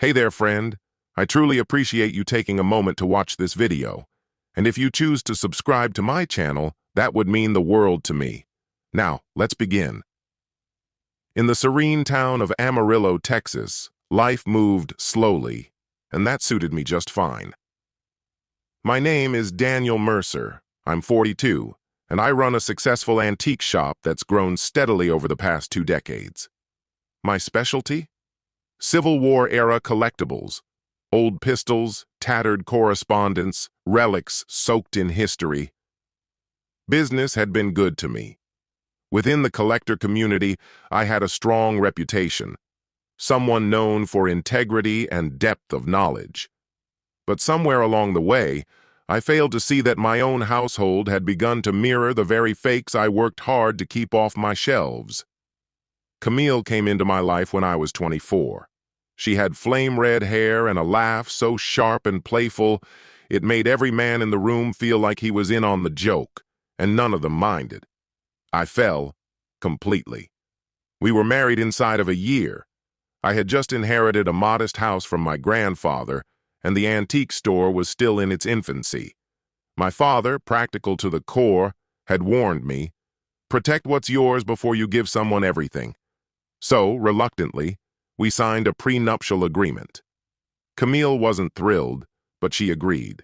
Hey there, friend. I truly appreciate you taking a moment to watch this video. And if you choose to subscribe to my channel, that would mean the world to me. Now, let's begin. In the serene town of Amarillo, Texas, life moved slowly, and that suited me just fine. My name is Daniel Mercer. I'm 42, and I run a successful antique shop that's grown steadily over the past 2 decades. My specialty? Civil War-era collectibles. Old pistols, tattered correspondence, relics soaked in history. Business had been good to me. Within the collector community, I had a strong reputation, someone known for integrity and depth of knowledge. But somewhere along the way, I failed to see that my own household had begun to mirror the very fakes I worked hard to keep off my shelves. Camille came into my life when I was 24. She had flame-red hair and a laugh so sharp and playful, it made every man in the room feel like he was in on the joke, and none of them minded. I fell completely. We were married inside of a year. I had just inherited a modest house from my grandfather, and the antique store was still in its infancy. My father, practical to the core, had warned me, "Protect what's yours before you give someone everything." So, reluctantly, we signed a prenuptial agreement. Camille wasn't thrilled, but she agreed.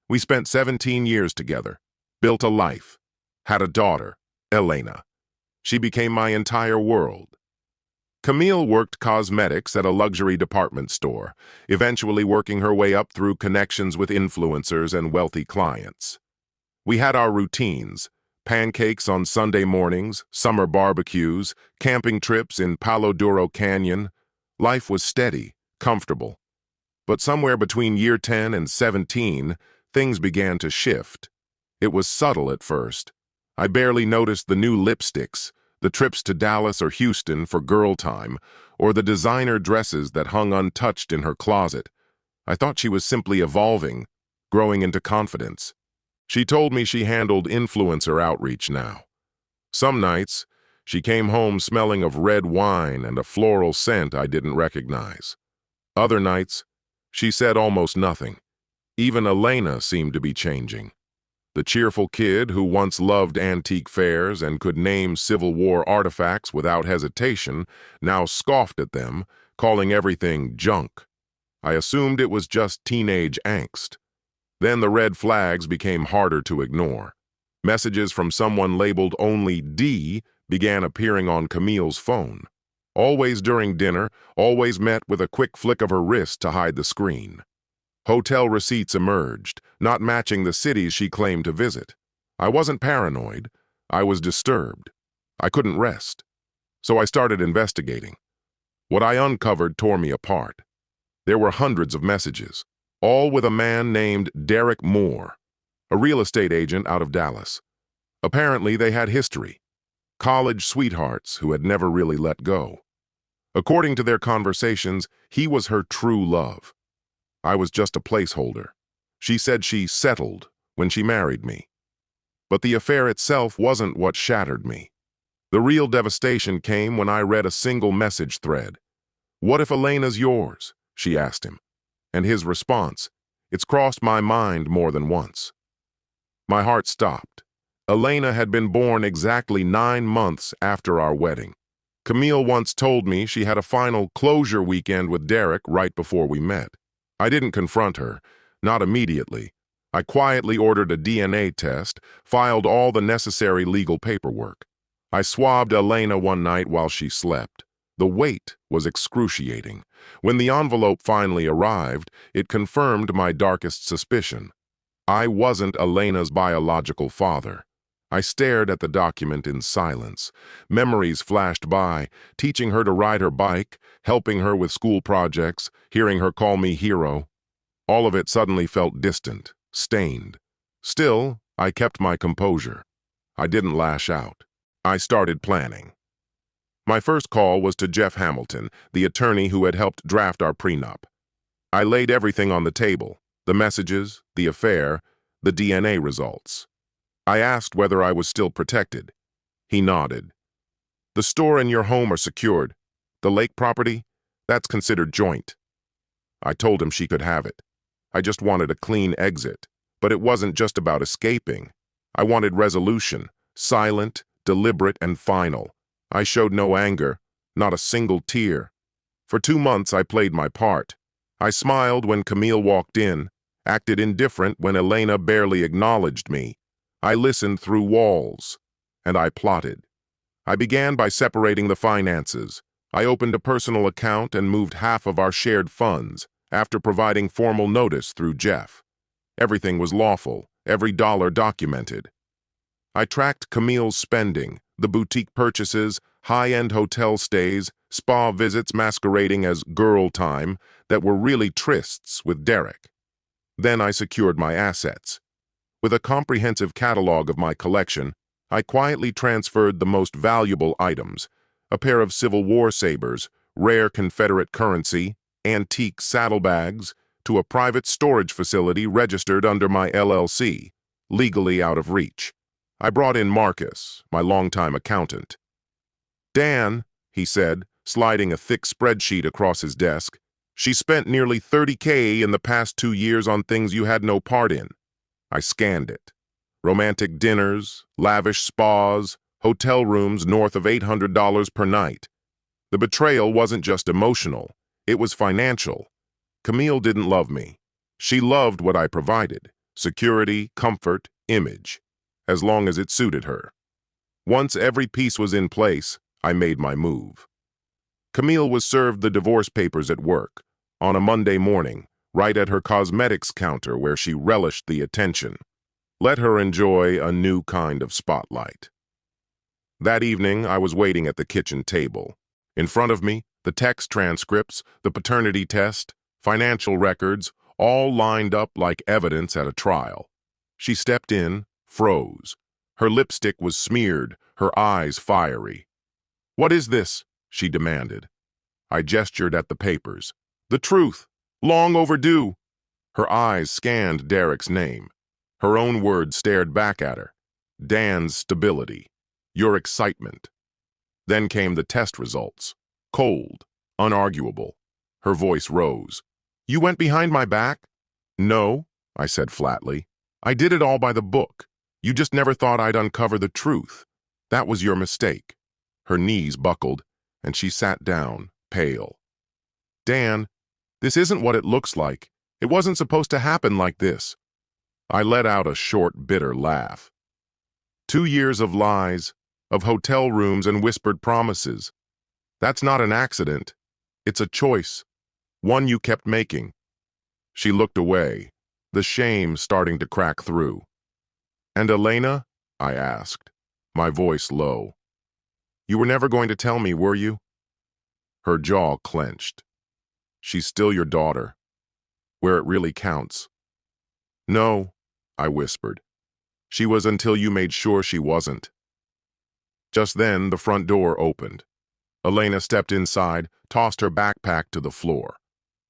We spent 17 years together, built a life, had a daughter, Elena. She became my entire world. Camille worked cosmetics at a luxury department store, eventually working her way up through connections with influencers and wealthy clients. We had our routines: pancakes on Sunday mornings, summer barbecues, camping trips in Palo Duro Canyon. Life was steady, comfortable. But somewhere between year 10 and 17, things began to shift. It was subtle at first. I barely noticed the new lipsticks, the trips to Dallas or Houston for girl time, or the designer dresses that hung untouched in her closet. I thought she was simply evolving, growing into confidence. She told me she handled influencer outreach now. Some nights, she came home smelling of red wine and a floral scent I didn't recognize. Other nights, she said almost nothing. Even Elena seemed to be changing. The cheerful kid who once loved antique fairs and could name Civil War artifacts without hesitation now scoffed at them, calling everything junk. I assumed it was just teenage angst. Then the red flags became harder to ignore. Messages from someone labeled only D began appearing on Camille's phone. Always during dinner, always met with a quick flick of her wrist to hide the screen. Hotel receipts emerged, not matching the cities she claimed to visit. I wasn't paranoid. I was disturbed. I couldn't rest. So I started investigating. What I uncovered tore me apart. There were hundreds of messages, all with a man named Derek Moore, a real estate agent out of Dallas. Apparently, they had history. College sweethearts who had never really let go. According to their conversations, he was her true love. I was just a placeholder. She said she settled when she married me. But the affair itself wasn't what shattered me. The real devastation came when I read a single message thread. "What if Elena's yours?" she asked him. And his response, "It's crossed my mind more than once." My heart stopped. Elena had been born exactly 9 months after our wedding. Camille once told me she had a final closure weekend with Derek right before we met. I didn't confront her, not immediately. I quietly ordered a DNA test, filed all the necessary legal paperwork. I swabbed Elena one night while she slept. The wait was excruciating. When the envelope finally arrived, it confirmed my darkest suspicion. I wasn't Elena's biological father. I stared at the document in silence. Memories flashed by, teaching her to ride her bike, helping her with school projects, hearing her call me hero. All of it suddenly felt distant, stained. Still, I kept my composure. I didn't lash out. I started planning. My first call was to Jeff Hamilton, the attorney who had helped draft our prenup. I laid everything on the table: the messages, the affair, the DNA results. I asked whether I was still protected. He nodded. "The store and your home are secured. The lake property? That's considered joint." I told him she could have it. I just wanted a clean exit. But it wasn't just about escaping. I wanted resolution, silent, deliberate, and final. I showed no anger, not a single tear. For 2 months I played my part. I smiled when Camille walked in, acted indifferent when Elena barely acknowledged me. I listened through walls, and I plotted. I began by separating the finances. I opened a personal account and moved half of our shared funds, after providing formal notice through Jeff. Everything was lawful, every dollar documented. I tracked Camille's spending, the boutique purchases, high-end hotel stays, spa visits masquerading as girl time that were really trysts with Derek. Then I secured my assets. With a comprehensive catalog of my collection, I quietly transferred the most valuable items, a pair of Civil War sabers, rare Confederate currency, antique saddlebags, to a private storage facility registered under my LLC, legally out of reach. I brought in Marcus, my longtime accountant. Dan, he said, sliding a thick spreadsheet across his desk, she spent nearly $30K in the past 2 years on things you had no part in. I scanned it. Romantic dinners, lavish spas, hotel rooms north of $800 per night. The betrayal wasn't just emotional, it was financial. Camille didn't love me. She loved what I provided: security, comfort, image, as long as it suited her. Once every piece was in place, I made my move. Camille was served the divorce papers at work, on a Monday morning, right at her cosmetics counter where she relished the attention. Let her enjoy a new kind of spotlight. That evening, I was waiting at the kitchen table. In front of me, the text transcripts, the paternity test, financial records, all lined up like evidence at a trial. She stepped in, froze. Her lipstick was smeared, her eyes fiery. "What is this?" she demanded. I gestured at the papers. "The truth. Long overdue." Her eyes scanned Derek's name. Her own words stared back at her. Dan's stability. Your excitement. Then came the test results. Cold, unarguable. Her voice rose. "You went behind my back?" "No," I said flatly. "I did it all by the book. You just never thought I'd uncover the truth. That was your mistake." Her knees buckled, and she sat down, pale. "Dan, this isn't what it looks like. It wasn't supposed to happen like this." I let out a short, bitter laugh. 2 years of lies, of hotel rooms and whispered promises. That's not an accident. It's a choice, one you kept making. She looked away, the shame starting to crack through. "And Elena?" I asked, my voice low. "You were never going to tell me, were you?" Her jaw clenched. "She's still your daughter, where it really counts." "No," I whispered. "She was until you made sure she wasn't." Just then, the front door opened. Elena stepped inside, tossed her backpack to the floor.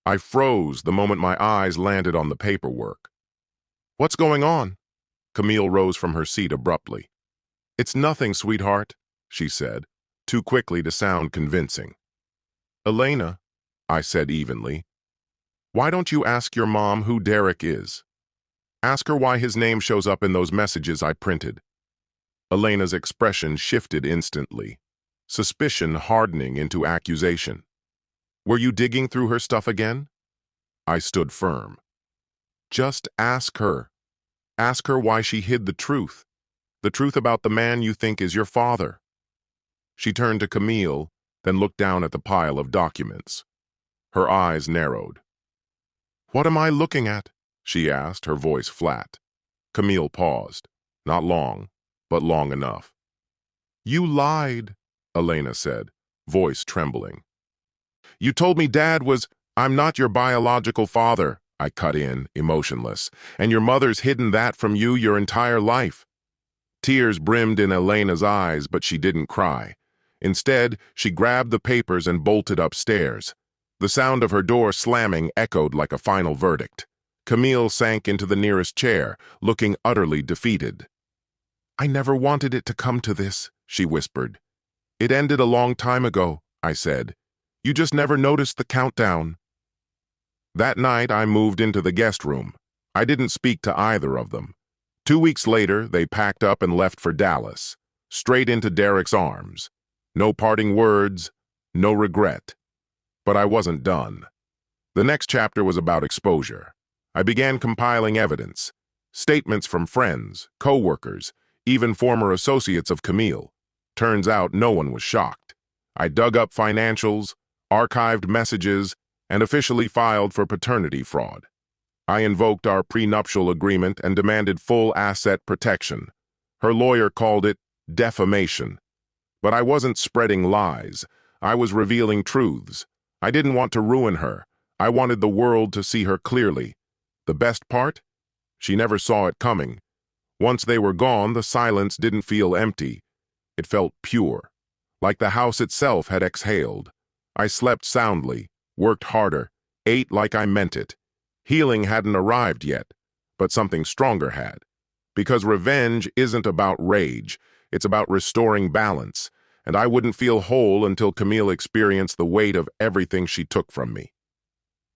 I froze the moment my eyes landed on the paperwork. "What's going on?" Camille rose from her seat abruptly. "It's nothing, sweetheart," she said, too quickly to sound convincing. "Elena," I said evenly, "why don't you ask your mom who Derek is? Ask her why his name shows up in those messages I printed." Elena's expression shifted instantly, suspicion hardening into accusation. "Were you digging through her stuff again?" I stood firm. "Just ask her. Ask her why she hid the truth about the man you think is your father." She turned to Camille, then looked down at the pile of documents. Her eyes narrowed. "What am I looking at?" she asked, her voice flat. Camille paused. Not long, but long enough. "You lied," Elena said, voice trembling. "You told me Dad was—" "I'm not your biological father," I cut in, emotionless, "and your mother's hidden that from you your entire life." Tears brimmed in Elena's eyes, but she didn't cry. Instead, she grabbed the papers and bolted upstairs. The sound of her door slamming echoed like a final verdict. Camille sank into the nearest chair, looking utterly defeated. "I never wanted it to come to this," she whispered. "It ended a long time ago," I said. "You just never noticed the countdown." That night, I moved into the guest room. I didn't speak to either of them. 2 weeks later, they packed up and left for Dallas, straight into Derek's arms. No parting words, no regret. But I wasn't done. The next chapter was about exposure. I began compiling evidence, statements from friends, co-workers, even former associates of Camille. Turns out no one was shocked. I dug up financials, archived messages, and officially filed for paternity fraud. I invoked our prenuptial agreement and demanded full asset protection. Her lawyer called it defamation. But I wasn't spreading lies. I was revealing truths. I didn't want to ruin her. I wanted the world to see her clearly. The best part? She never saw it coming. Once they were gone, the silence didn't feel empty. It felt pure, like the house itself had exhaled. I slept soundly, worked harder, ate like I meant it. Healing hadn't arrived yet, but something stronger had. Because revenge isn't about rage, it's about restoring balance, and I wouldn't feel whole until Camille experienced the weight of everything she took from me.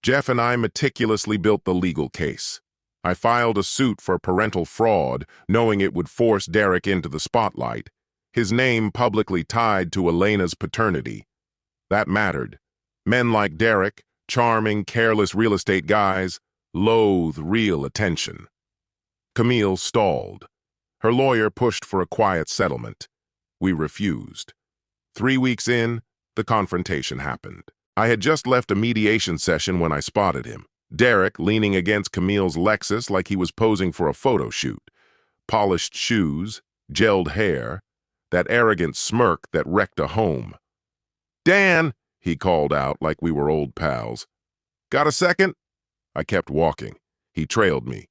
Jeff and I meticulously built the legal case. I filed a suit for parental fraud, knowing it would force Derek into the spotlight, his name publicly tied to Elena's paternity. That mattered. Men like Derek, charming, careless real estate guys, loathe real attention. Camille stalled. Her lawyer pushed for a quiet settlement. We refused. 3 weeks in, the confrontation happened. I had just left a mediation session when I spotted him. Derek leaning against Camille's Lexus like he was posing for a photo shoot. Polished shoes, gelled hair, that arrogant smirk that wrecked a home. "Dan," he called out like we were old pals. "Got a second?" I kept walking. He trailed me.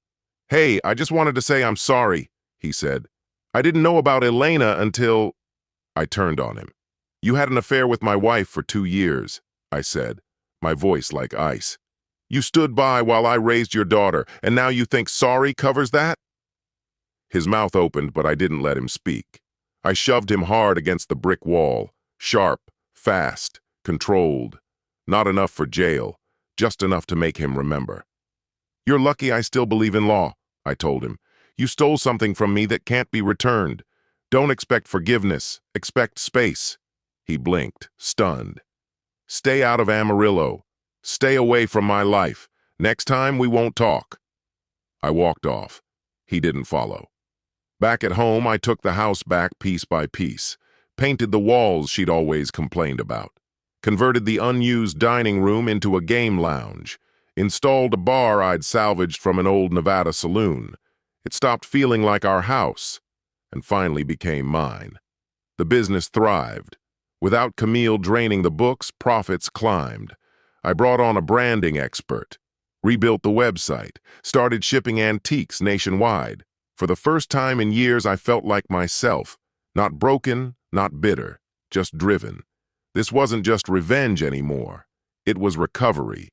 "Hey, I just wanted to say I'm sorry," he said. "I didn't know about Elena until—" I turned on him. "You had an affair with my wife for 2 years," I said, my voice like ice. "You stood by while I raised your daughter, and now you think sorry covers that?" His mouth opened, but I didn't let him speak. I shoved him hard against the brick wall, sharp, fast, controlled. Not enough for jail, just enough to make him remember. "You're lucky I still believe in law," I told him. "You stole something from me that can't be returned. Don't expect forgiveness, expect space." He blinked, stunned. "Stay out of Amarillo. Stay away from my life. Next time we won't talk." I walked off. He didn't follow. Back at home, I took the house back piece by piece, painted the walls she'd always complained about, converted the unused dining room into a game lounge, installed a bar I'd salvaged from an old Nevada saloon. It stopped feeling like our house, and finally became mine. The business thrived. Without Camille draining the books, profits climbed. I brought on a branding expert, rebuilt the website, started shipping antiques nationwide. For the first time in years, I felt like myself, not broken, not bitter, just driven. This wasn't just revenge anymore. It was recovery.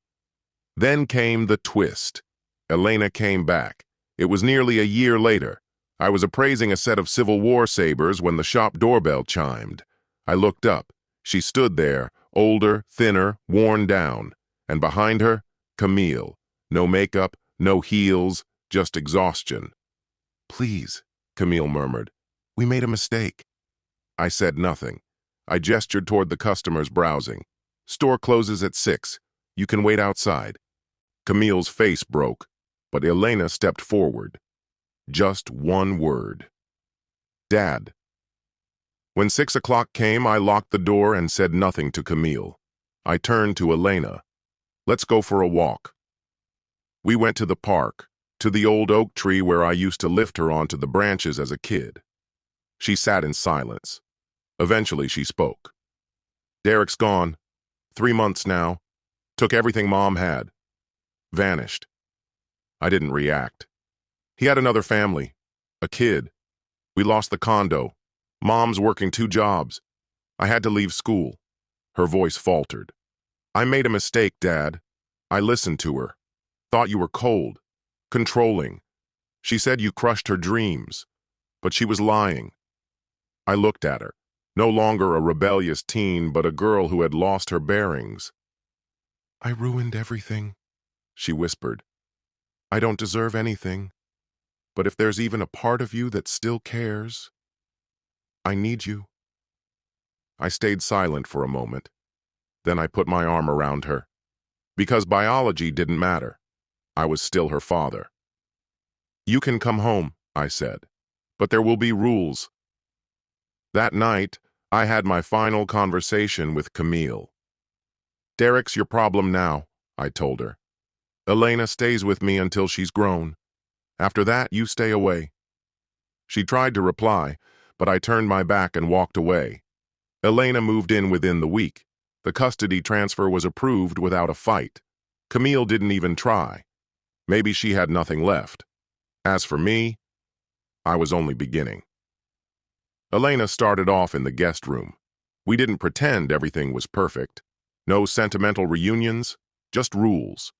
Then came the twist. Elena came back. It was nearly a year later. I was appraising a set of Civil War sabers when the shop doorbell chimed. I looked up. She stood there, older, thinner, worn down. And behind her, Camille. No makeup, no heels, just exhaustion. "Please," Camille murmured. "We made a mistake." I said nothing. I gestured toward the customers browsing. "Store closes at 6. You can wait outside." Camille's face broke, but Elena stepped forward. Just one word. "Dad." When 6 o'clock came, I locked the door and said nothing to Camille. I turned to Elena. "Let's go for a walk." We went to the park, to the old oak tree where I used to lift her onto the branches as a kid. She sat in silence. Eventually she spoke. "Derek's gone. 3 months now. Took everything Mom had. Vanished." I didn't react. "He had another family. A kid. We lost the condo. Mom's working 2 jobs. I had to leave school." Her voice faltered. "I made a mistake, Dad. I listened to her. Thought you were cold, controlling. She said you crushed her dreams, but she was lying." I looked at her, no longer a rebellious teen, but a girl who had lost her bearings. "I ruined everything," she whispered. I don't deserve anything, but if there's even a part of you that still cares, I need you. I stayed silent for a moment. Then I put my arm around her. Because biology didn't matter. I was still her father. You can come home, I said, but there will be rules. That night, I had my final conversation with Camille. Derek's your problem now, I told her. Elena stays with me until she's grown. After that, you stay away. She tried to reply, but I turned my back and walked away. Elena moved in within the week. The custody transfer was approved without a fight. Camille didn't even try. Maybe she had nothing left. As for me, I was only beginning. Elena started off in the guest room. We didn't pretend everything was perfect. No sentimental reunions, just rules.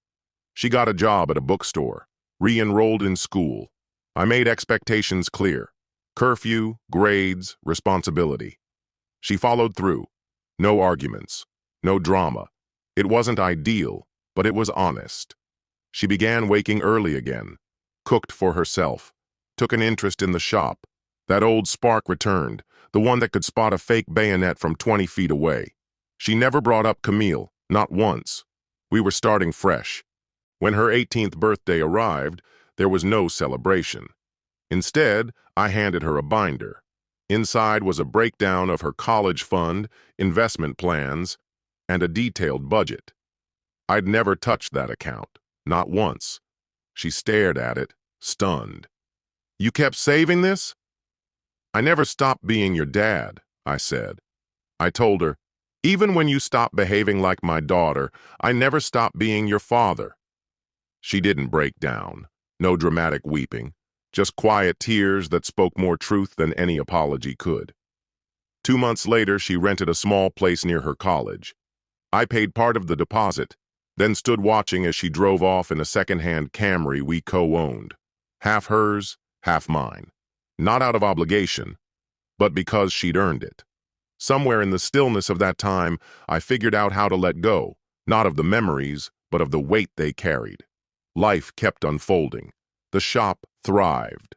She got a job at a bookstore, re-enrolled in school. I made expectations clear. Curfew, grades, responsibility. She followed through. No arguments, no drama. It wasn't ideal, but it was honest. She began waking early again, cooked for herself, took an interest in the shop. That old spark returned, the one that could spot a fake bayonet from 20 feet away. She never brought up Camille, not once. We were starting fresh. When her 18th birthday arrived, there was no celebration. Instead, I handed her a binder. Inside was a breakdown of her college fund, investment plans, and a detailed budget. I'd never touched that account, not once. She stared at it, stunned. You kept saving this? I never stopped being your dad, I said. I told her, even when you stopped behaving like my daughter, I never stopped being your father. She didn't break down. No dramatic weeping. Just quiet tears that spoke more truth than any apology could. 2 months later, she rented a small place near her college. I paid part of the deposit, then stood watching as she drove off in a second-hand Camry we co-owned. Half hers, half mine. Not out of obligation, but because she'd earned it. Somewhere in the stillness of that time, I figured out how to let go, not of the memories, but of the weight they carried. Life kept unfolding. The shop thrived.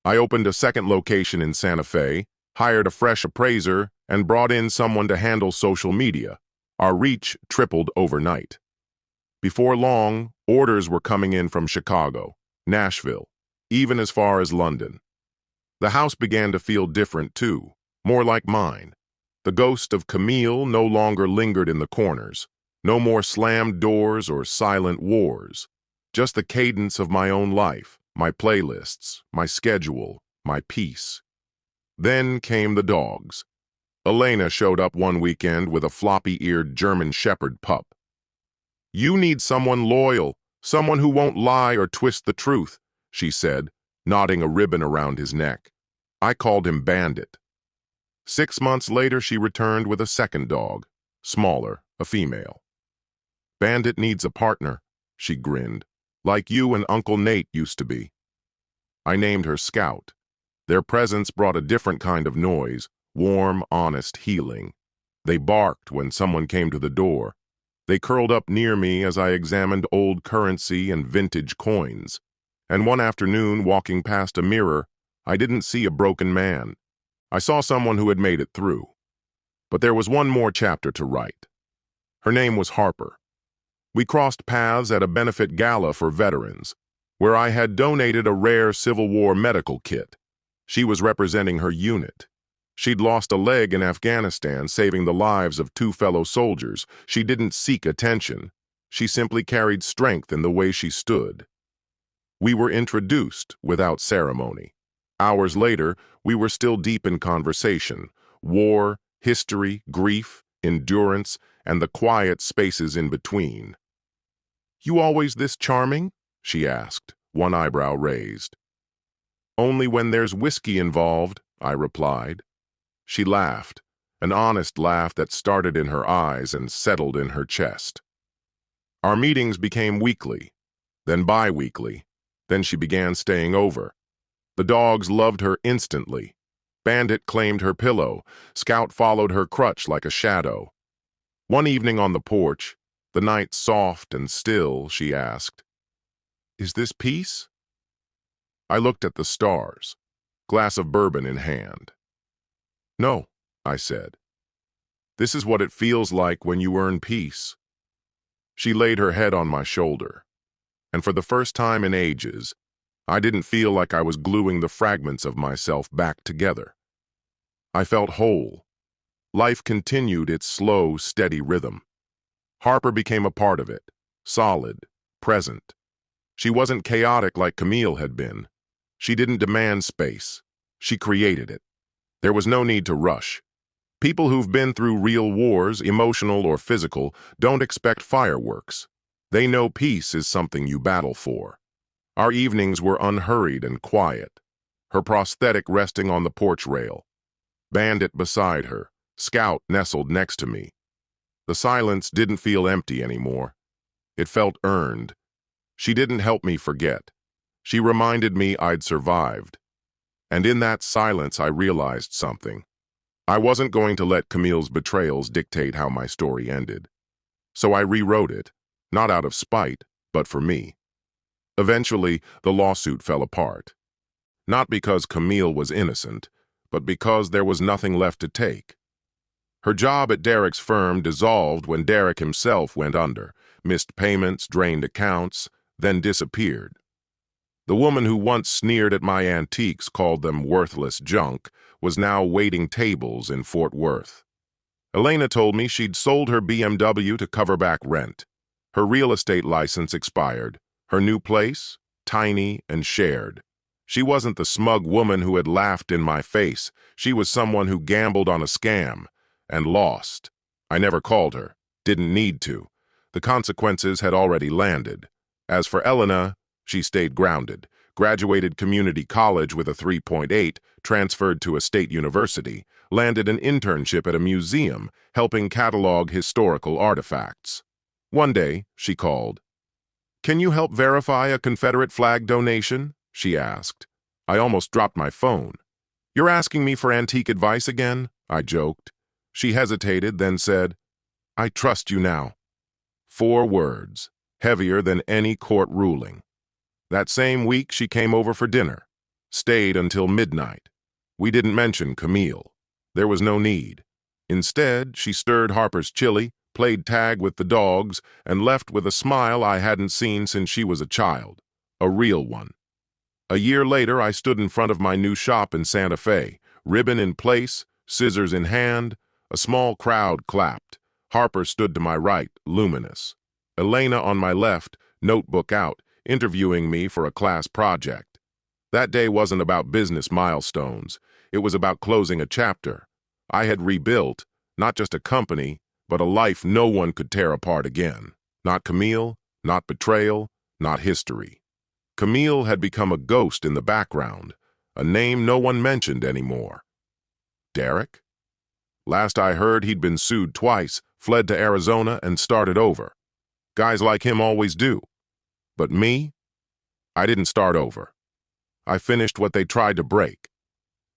I opened a second location in Santa Fe, hired a fresh appraiser, and brought in someone to handle social media. Our reach tripled overnight. Before long, orders were coming in from Chicago, Nashville, even as far as London. The house began to feel different too, more like mine. The ghost of Camille no longer lingered in the corners. No more slammed doors or silent wars. Just the cadence of my own life, my playlists, my schedule, my peace. Then came the dogs. Elena showed up one weekend with a floppy-eared German Shepherd pup. You need someone loyal, someone who won't lie or twist the truth, she said, knotting a ribbon around his neck. I called him Bandit. 6 months later, she returned with a second dog, smaller, a female. Bandit needs a partner, she grinned, like you and Uncle Nate used to be. I named her Scout. Their presence brought a different kind of noise, warm, honest, healing. They barked when someone came to the door. They curled up near me as I examined old currency and vintage coins. And one afternoon, walking past a mirror, I didn't see a broken man. I saw someone who had made it through. But there was one more chapter to write. Her name was Harper. We crossed paths at a benefit gala for veterans, where I had donated a rare Civil War medical kit. She was representing her unit. She'd lost a leg in Afghanistan, saving the lives of 2 fellow soldiers. She didn't seek attention. She simply carried strength in the way she stood. We were introduced without ceremony. Hours later, we were still deep in conversation. War, history, grief, endurance, and the quiet spaces in between. You always this charming? She asked, one eyebrow raised. Only when there's whiskey involved, I replied. She laughed, an honest laugh that started in her eyes and settled in her chest. Our meetings became weekly, then bi-weekly. Then she began staying over. The dogs loved her instantly. Bandit claimed her pillow. Scout followed her crutch like a shadow. One evening on the porch, The night soft and still, she asked, "Is this peace?" I looked at the stars, glass of bourbon in hand. "No," I said. "This is what it feels like when you earn peace." She laid her head on my shoulder, and for the first time in ages, I didn't feel like I was gluing the fragments of myself back together. I felt whole. Life continued its slow, steady rhythm. Harper became a part of it, solid, present. She wasn't chaotic like Camille had been. She didn't demand space. She created it. There was no need to rush. People who've been through real wars, emotional or physical, don't expect fireworks. They know peace is something you battle for. Our evenings were unhurried and quiet. Her prosthetic resting on the porch rail. Bandit beside her. Scout nestled next to me. The silence didn't feel empty anymore. It felt earned. She didn't help me forget. She reminded me I'd survived. And in that silence, I realized something. I wasn't going to let Camille's betrayals dictate how my story ended. So I rewrote it, not out of spite, but for me. Eventually, the lawsuit fell apart. Not because Camille was innocent, but because there was nothing left to take. Her job at Derek's firm dissolved when Derek himself went under, missed payments, drained accounts, then disappeared. The woman who once sneered at my antiques, called them worthless junk, was now waiting tables in Fort Worth. Elena told me she'd sold her BMW to cover back rent. Her real estate license expired. Her new place? Tiny and shared. She wasn't the smug woman who had laughed in my face. She was someone who gambled on a scam and lost. I never called her. Didn't need to. The consequences had already landed. As for Elena, she stayed grounded, graduated community college with a 3.8, transferred to a state university, landed an internship at a museum, helping catalog historical artifacts. One day, she called. "Can you help verify a Confederate flag donation?" she asked. I almost dropped my phone. "You're asking me for antique advice again?" I joked. She hesitated, then said, "I trust you now." 4 words, heavier than any court ruling. That same week, she came over for dinner. Stayed until midnight. We didn't mention Camille. There was no need. Instead, she stirred Harper's chili, played tag with the dogs, and left with a smile I hadn't seen since she was a child. A real one. A year later, I stood in front of my new shop in Santa Fe, ribbon in place, scissors in hand. A small crowd clapped. Harper stood to my right, luminous. Elena on my left, notebook out, interviewing me for a class project. That day wasn't about business milestones. It was about closing a chapter. I had rebuilt, not just a company, but a life no one could tear apart again. Not Camille, not betrayal, not history. Camille had become a ghost in the background, a name no one mentioned anymore. Derek? Last I heard, he'd been sued twice, fled to Arizona, and started over. Guys like him always do. But me? I didn't start over. I finished what they tried to break.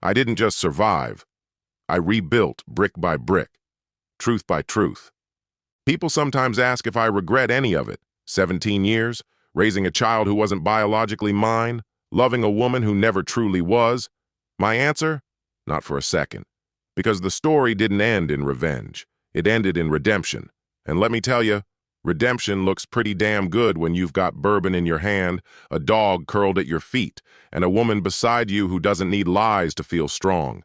I didn't just survive. I rebuilt brick by brick, truth by truth. People sometimes ask if I regret any of it. 17 years, raising a child who wasn't biologically mine, loving a woman who never truly was. My answer? Not for a second. Because the story didn't end in revenge. It ended in redemption. And let me tell you, redemption looks pretty damn good when you've got bourbon in your hand, a dog curled at your feet, and a woman beside you who doesn't need lies to feel strong.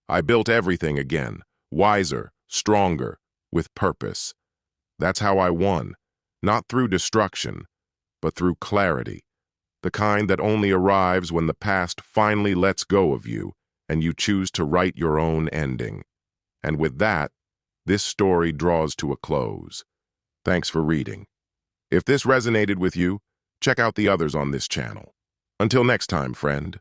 I built everything again, wiser, stronger, with purpose. That's how I won, not through destruction, but through clarity, the kind that only arrives when the past finally lets go of you and you choose to write your own ending. And with that, this story draws to a close. Thanks for reading. If this resonated with you, check out the others on this channel. Until next time, friend.